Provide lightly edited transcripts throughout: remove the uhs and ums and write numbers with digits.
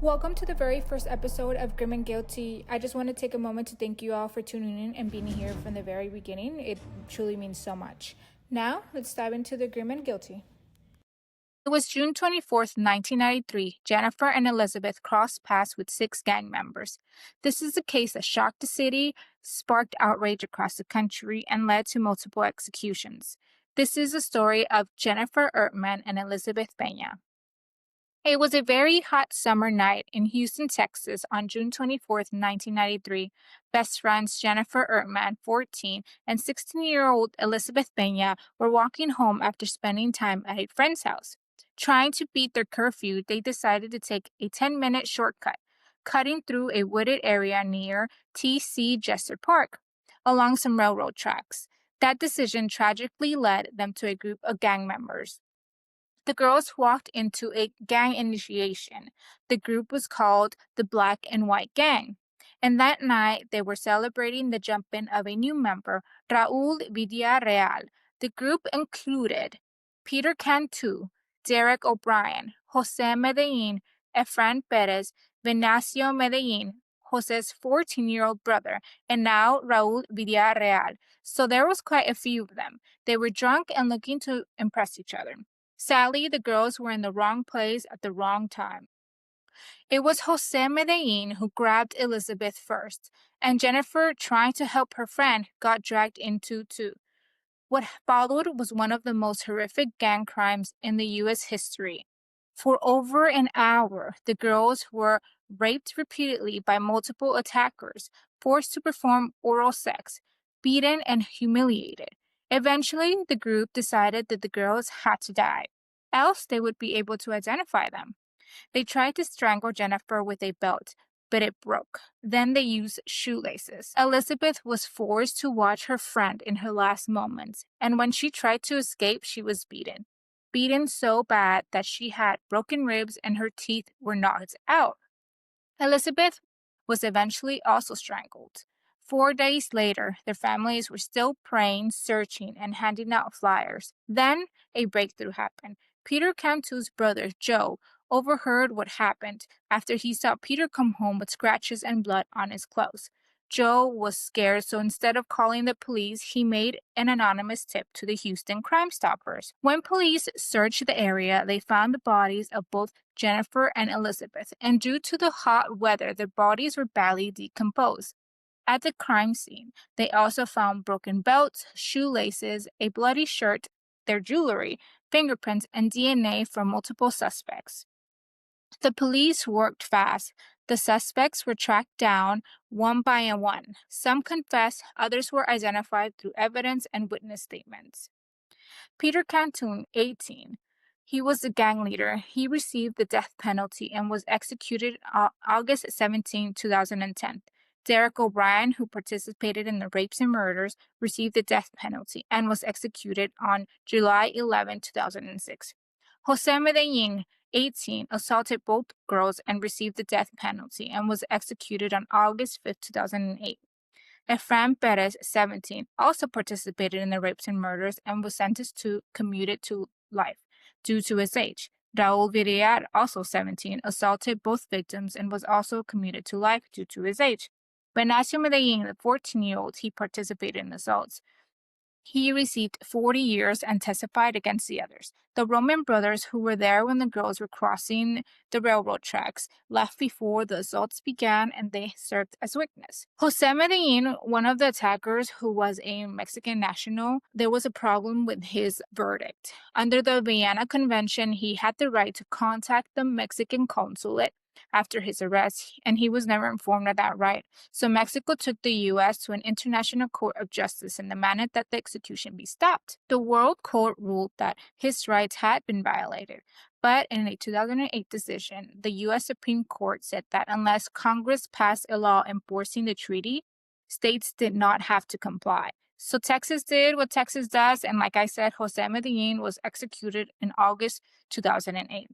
Welcome to the very first episode of Grim and Guilty. I just want to take a moment to thank you all for tuning in and being here from the very beginning. It truly means so much. Now, let's dive into the Grim and Guilty. It was June 24th, 1993. Jennifer and Elizabeth crossed paths with 6 gang members. This is a case that shocked the city, sparked outrage across the country, and led to multiple executions. This is the story of Jennifer Ertman and Elizabeth Peña. It was a very hot summer night in Houston, Texas on June 24th, 1993. Best friends Jennifer Ertman, 14, and 16-year-old Elizabeth Peña were walking home after spending time at a friend's house. Trying to beat their curfew, they decided to take a 10-minute shortcut, cutting through a wooded area near T.C. Jester Park, along some railroad tracks. That decision tragically led them to a group of gang members. The girls walked into a gang initiation. The group was called the Black and White Gang. And that night, they were celebrating the jump-in of a new member, Raul Villarreal. The group included Peter Cantu, Derek O'Brien, Jose Medellin, Efrain Perez, Venancio Medellin, Jose's 14-year-old brother, and now Raul Villarreal. So there was quite a few of them. They were drunk and looking to impress each other. Sadly, the girls were in the wrong place at the wrong time. It was Jose Medellin who grabbed Elizabeth first, and Jennifer, trying to help her friend, got dragged into too. What followed was one of the most horrific gang crimes in the U.S. history. For over an hour, the girls were raped repeatedly by multiple attackers, forced to perform oral sex, beaten, and humiliated. Eventually, the group decided that the girls had to die, else they would be able to identify them. They tried to strangle Jennifer with a belt, but it broke. Then they used shoelaces. Elizabeth was forced to watch her friend in her last moments, and when she tried to escape, she was beaten. Beaten so bad that she had broken ribs and her teeth were knocked out. Elizabeth was eventually also strangled. 4 days later, their families were still praying, searching, and handing out flyers. Then a breakthrough happened. Peter Cantu's brother, Joe, overheard what happened after he saw Peter come home with scratches and blood on his clothes. Joe was scared, so instead of calling the police, he made an anonymous tip to the Houston Crime Stoppers. When police searched the area, they found the bodies of both Jennifer and Elizabeth, and due to the hot weather, their bodies were badly decomposed. At the crime scene, they also found broken belts, shoelaces, a bloody shirt, their jewelry, fingerprints, and DNA from multiple suspects. The police worked fast. The suspects were tracked down one by one. Some confessed, others were identified through evidence and witness statements. Peter Cantu, 18. He was the gang leader. He received the death penalty and was executed on August 17, 2010. Derek O'Brien, who participated in the rapes and murders, received the death penalty and was executed on July 11, 2006. Jose Medellin, 18, assaulted both girls and received the death penalty and was executed on August 5, 2008. Efrain Perez, 17, also participated in the rapes and murders and was sentenced to commuted to life due to his age. Raul Villar, also 17, assaulted both victims and was also commuted to life due to his age. Venancio Medellin, the 14-year-old, he participated in assaults. He received 40 years and testified against the others. The Roman brothers, who were there when the girls were crossing the railroad tracks, left before the assaults began, and they served as witness. Jose Medellin, one of the attackers who was a Mexican national, there was a problem with his verdict. Under the Vienna Convention, he had the right to contact the Mexican consulate after his arrest, and he was never informed of that right. So Mexico took the U.S. to an international court of justice and demanded that the execution be stopped. The World Court ruled that his rights had been violated, but in a 2008 decision, the U.S. Supreme Court said that unless Congress passed a law enforcing the treaty, states did not have to comply. So Texas did what Texas does, and like I said, Jose Medellin was executed in August 2008.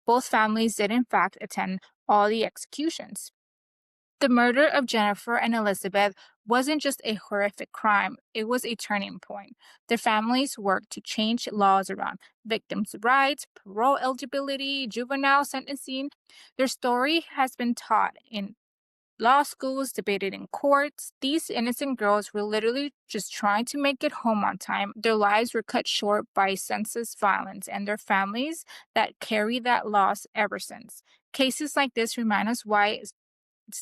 Both families did in fact attend all the executions. The murder of Jennifer and Elizabeth wasn't just a horrific crime, it was a turning point. Their families worked to change laws around victims' rights, parole eligibility, juvenile sentencing. Their story has been taught in law schools, debated in courts. These innocent girls were literally just trying to make it home on time. Their lives were cut short by senseless violence, and their families that carry that loss ever since. Cases like this remind us why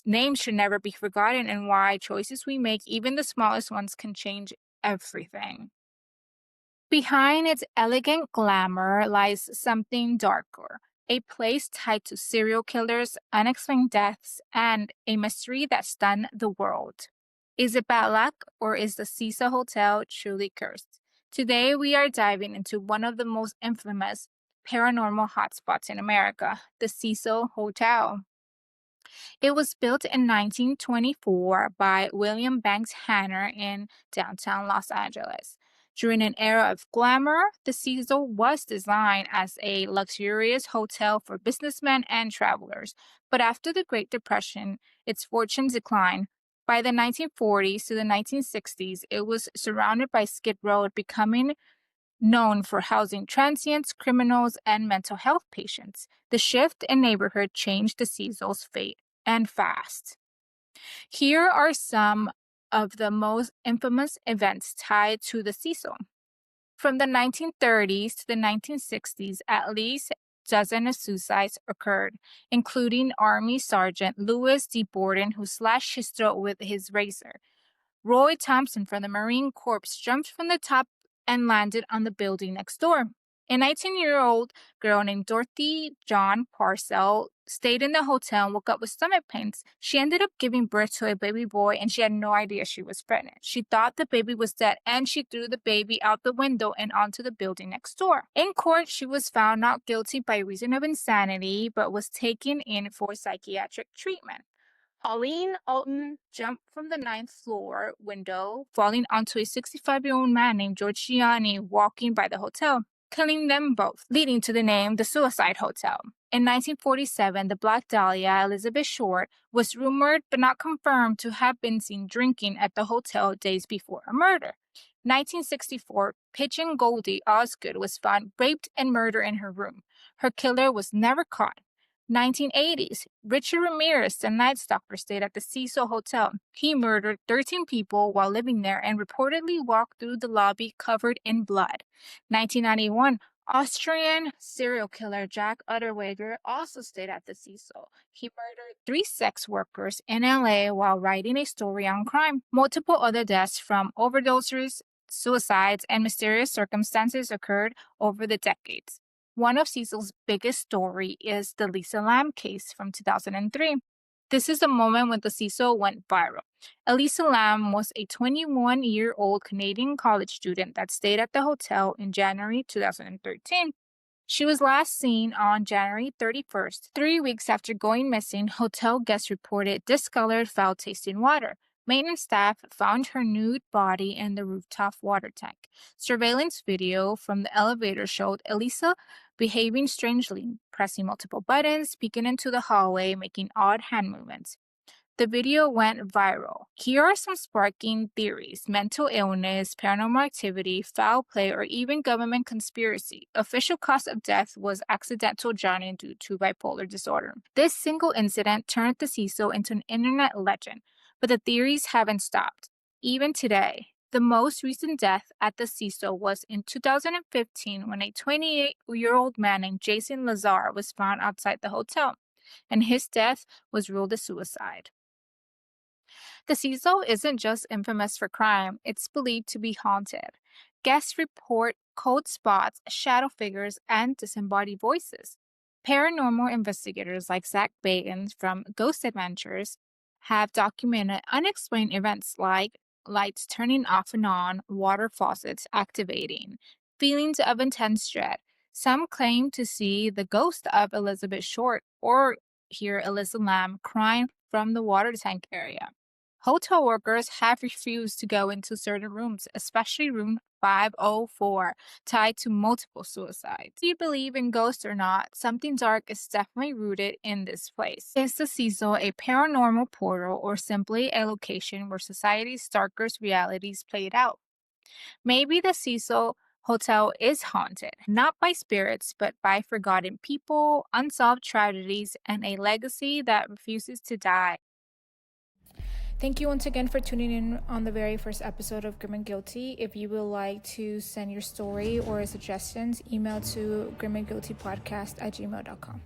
names should never be forgotten and why choices we make, even the smallest ones, can change everything. Behind its elegant glamour lies something darker, a place tied to serial killers, unexplained deaths, and a mystery that stunned the world. Is it bad luck, or is the Cecil Hotel truly cursed? Today, we are diving into one of the most infamous paranormal hotspots in America, the Cecil Hotel. It was built in 1924 by William Banks Hanner in downtown Los Angeles. During an era of glamour, the Cecil was designed as a luxurious hotel for businessmen and travelers. But after the Great Depression, its fortune declined. By the 1940s to the 1960s, it was surrounded by Skid Row, becoming known for housing transients, criminals, and mental health patients. The shift in neighborhood changed the Cecil's fate, and fast. Here are some of the most infamous events tied to the Cecil. From the 1930s to the 1960s, at least a dozen of suicides occurred, including Army Sergeant Louis D. Borden, who slashed his throat with his razor. Roy Thompson from the Marine Corps jumped from the top and landed on the building next door. A 19-year-old girl named Dorothy John Parcell stayed in the hotel and woke up with stomach pains. She ended up giving birth to a baby boy, and she had no idea she was pregnant. She thought the baby was dead, and she threw the baby out the window and onto the building next door. In court, she was found not guilty by reason of insanity, but was taken in for psychiatric treatment. Pauline Alton jumped from the ninth floor window, falling onto a 65-year-old man named George Gianni walking by the hotel, killing them both, leading to the name the Suicide Hotel. In 1947, the Black Dahlia, Elizabeth Short, was rumored but not confirmed to have been seen drinking at the hotel days before her murder. 1964, Pigeon Goldie Osgood was found raped and murdered in her room. Her killer was never caught. 1980s, Richard Ramirez, the Night Stalker, stayed at the Cecil Hotel. He murdered 13 people while living there and reportedly walked through the lobby covered in blood. 1991, Austrian serial killer Jack Unterweger also stayed at the Cecil. He murdered 3 sex workers in LA while writing a story on crime. Multiple other deaths from overdoses, suicides, and mysterious circumstances occurred over the decades. One of Cecil's biggest story is the Lisa Lam case from 2003. This is the moment when the Cecil went viral. Elisa Lam was a 21-year-old Canadian college student that stayed at the hotel in January 2013. She was last seen on January 31st. 3 weeks after going missing, hotel guests reported discolored, foul-tasting water. Maintenance staff found her nude body in the rooftop water tank. Surveillance video from the elevator showed Elisa behaving strangely, pressing multiple buttons, peeking into the hallway, making odd hand movements. The video went viral. Here are some sparking theories: mental illness, paranormal activity, foul play, or even government conspiracy. Official cause of death was accidental drowning due to bipolar disorder. This single incident turned the Cecil into an internet legend, but the theories haven't stopped. Even today, the most recent death at the Cecil was in 2015 when a 28-year-old man named Jason Lazar was found outside the hotel, and his death was ruled a suicide. The Cecil isn't just infamous for crime, it's believed to be haunted. Guests report cold spots, shadow figures, and disembodied voices. Paranormal investigators like Zach Bagans from Ghost Adventures have documented unexplained events like lights turning off and on, water faucets activating, feelings of intense dread. Some claim to see the ghost of Elizabeth Short or hear Alyssa Lamb crying from the water tank area. Hotel workers have refused to go into certain rooms, especially room 504, tied to multiple suicides. Do you believe in ghosts or not? Something dark is definitely rooted in this place. Is the Cecil a paranormal portal or simply a location where society's darkest realities played out? Maybe the Cecil Hotel is haunted, not by spirits, but by forgotten people, unsolved tragedies, and a legacy that refuses to die. Thank you once again for tuning in on the very first episode of Grim and Guilty. If you would like to send your story or suggestions, email to grimandguiltypodcast@gmail.com.